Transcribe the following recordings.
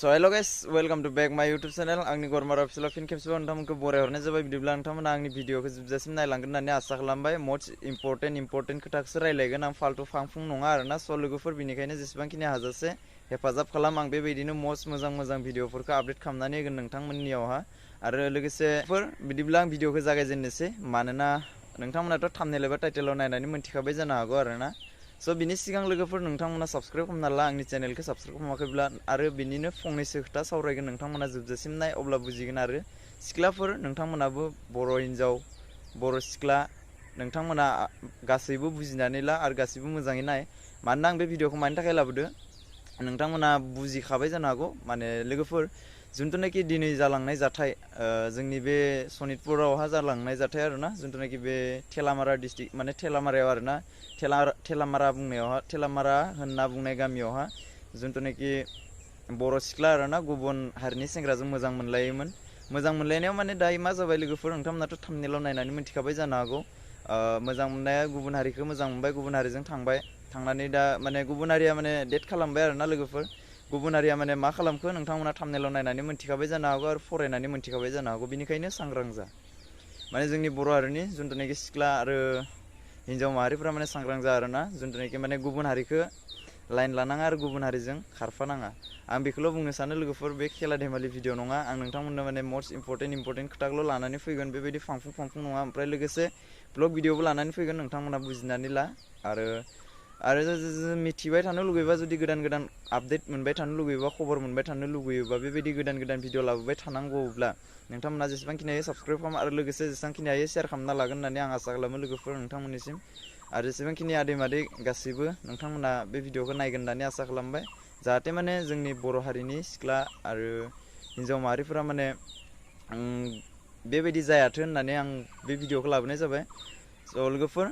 So hello guys, welcome to back my YouTube channel. आंनि गरमारा official फिन खेबसेबाव नोंथांमोनखौ बरायहरनाय जाबाय। बिदिब्ला नोंथांमोना आंनि भिडिअखौ जोबजासिम नायलांगोन होननानै आसा खालामबाय। मोस्ट इम्पोर्टेन्ट खोथाखौसो रायलायगोन, आं फाल्तु फांफुं नङा आरोना। स' लोगोफोर बेनिखायनो जेसेबांखिनि हाजासे हेफाजाब खालाम, आं बेबायदिनो मोस्ट मोजां भिडिअफोरखौ आपडेट खालामनानै होगोन नोंथांमोननियावहा। आरो लोगोसेफोर बिदिब्ला आं भिडिअखौ जागायजेननोसै, मानोना नोंथांमोनाथ' थाम्बनेल एबा टाइटेलाव नायनानै मोनथिखाबाय जानो हागौ आरोना। स' बिनि सिगां लोगोफोर नोंथांमोना साबस्क्राइब खालामना ला आंनि चेनेलखौ साबस्क्राइब खालामाखैब्ला, आरो बिनिनो फंनैसो खोथा सावरायगोन नोंथांमोना जोबजासिम नाय, अब्ला बुजिगोन। आरो सिख्लाफोर नोंथांमोनाबो बर' हिन्जाव बर' सिख्ला नोंथांमोना गासैबो बुजिनानै ला आरो गासैबो मोजाङै नाय। मानोना आं बे भिडिअखौ मानि थाखाय लाबोदो नोंथांमोना बुजिखाबाय जानो हागौ। माने लोगोफोर जिथुनाखि दिनै जालांनाय जाथाय, जोंनि बे सनितपुरावहा जालांनाय जाथाय आरोना, जिथुनाखि बे थेलामारा डिस्ट्रिक्ट माने थेलामारायाव आरोना, थेलामारा बुंनायावहा थेलामारा होनना बुंनाय गामियावहा जिथुनाखि बर' सिख्ला आरोना गुबुन हारिनि सेंग्राजों मोजां मोनलायोमोन। मोजां मोनलायनायाव माने दायो मा जाबाय लोगोफोर, नोंथांमोनाथ' थाम्बनेलाव नायनानै मिथिखाबाय जानो हागौ। मोजां मोननाया गुबुन हारिखौ मोजां मोनबाय, गुबुन हारिजों थांनानै दा माने गुबुन हारिया माने डेट खालामबाय आरोना लोगोफोर। गुबुन हारिया माने मा खालामखो नोंथांमोना थाम्बनेलाव नायनानै मोनथिखाबाय जानो हागौ आरो फरायनानै मोनथिखाबाय जानो हागौ। बेनिखायनो सांग्रां जा। माने जोंनि बर' हारिनि जिथुनाखि सिख्ला आरो हिन्जाव माहारिफ्रा माने सांग्रां जा आरोना, जिथुनाखि माने गुबुन हारिखौ लाइन लानाङा आरो गुबुन हारिजों खारफानाङा। आं बेखौल' बुंनो सानो लोगोफोर, बे खेला धेमालि भिडिअ नङा। आं नोंथांमोननो माने मोस्ट इम्पोर्टेन्ट खोथाखौल' लानानै फैगोन, बेबायदि फांफुं नङा। ओमफ्राय लोगोसे ब्लग भिडिअबो लानानै फैगोन, नोंथांमोना बुजिनानै ला। आरो मिथिबाय थानो लुगैबा, जुदि गोदान आपडेट मोनबाय थानो लुगैयोबा, खबर मोनबाय थानो लुगैयोबा, बेबायदि गोदान भिडिअ लाबोबाय थानांगौब्ला नोंथांमोना जेसेबांखिनि हायो साबस्क्राइब खालाम, आरो लोगोसे जेसेबांखिनि हायो शेयार खालामना लागोन होननानै आं आसा खालामो लोगोफोर नोंथांमोननिसिम। आरो जेसेबांखिनि आदै मादै गासैबो नोंथांमोना बे भिडिअखौ नायगोन होननानै आसा खालामबाय, जाहाथे माने जोंनि बर' हारिनि सिख्ला आरो हिन्जाव माहारिफोरा माने बेबायदि जायाथों होननानै आं बे भिडिअखौ लाबोनाय जाबाय। स' लोगोफोर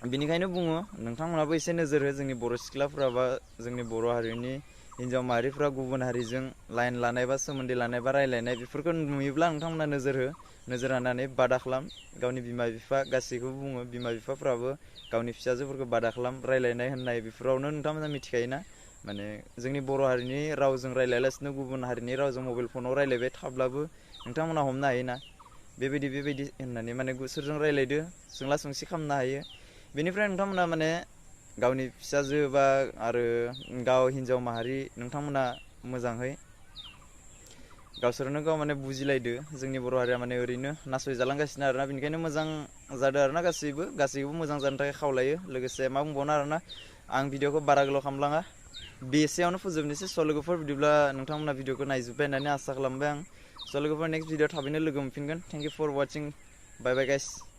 बेनिखायनो बुङो, नोंथांमोनाबो एसे नोजोर हो। जोंनि बर' सिख्लाफोरा बा जोंनि बर' हारिनि हिन्जाव माहारिफ्रा गुबुन हारिजों लाइन लानाय बा सोमोन्दो लानाय बा रायलायनाय, बेफोरखौ नुयोब्ला नोंथांमोना नोजोर हो। नोजोर होनानै बादा खालाम। गावनि बिमा बिफा गासैखौबो बुङो, बिमा बिफाफ्राबो गावनि फिसाजोफोरखौ बादा खालाम। रायलायनाय होननाय बेफोरावनो नोंथांमोना मिथिखायोना, माने जोंनि बर' हारिनि रावजों रायलायालासिनो गुबुन हारिनि रावजों मबाइल फनाव रायलायबाय थाब्लाबो नोंथांमोना हमनो हायोना, बेबायदि होननानै माने सोरजों रायलायदो सोंला सोंसि खालामनो हायो। बेनिफ्राय नोंथांमोना माने गावनि फिसाजो बा आरो गाव हिन्जाव माहारि नोंथांमोना मोजाङै गावसोरनो गाव माने बुजिलायदो। जोंनि बर' हारिया माने ओरैनो नासयजालांगासिनो आरोना, बेनिखायनो मोजां जादों आरोना। गासैबो मोजां जानो थाखाय खावलायो। लोगोसे मा बुंबावनो आरोना, आं भिडिअखौ बारा गोलाव खालामलाङा, बेसेयावनो फोजोबनोसै। स' लोगोफोर बिदिब्ला नोंथांमोना भिडिअखौ नायजोब्बाय होननानै आसा खालामबाय आं। स' लोगोफोर नेक्स्ट भिडिअ थाबैनो लोगो मोनफिनगोन। Thank you for watching, bye bye guys.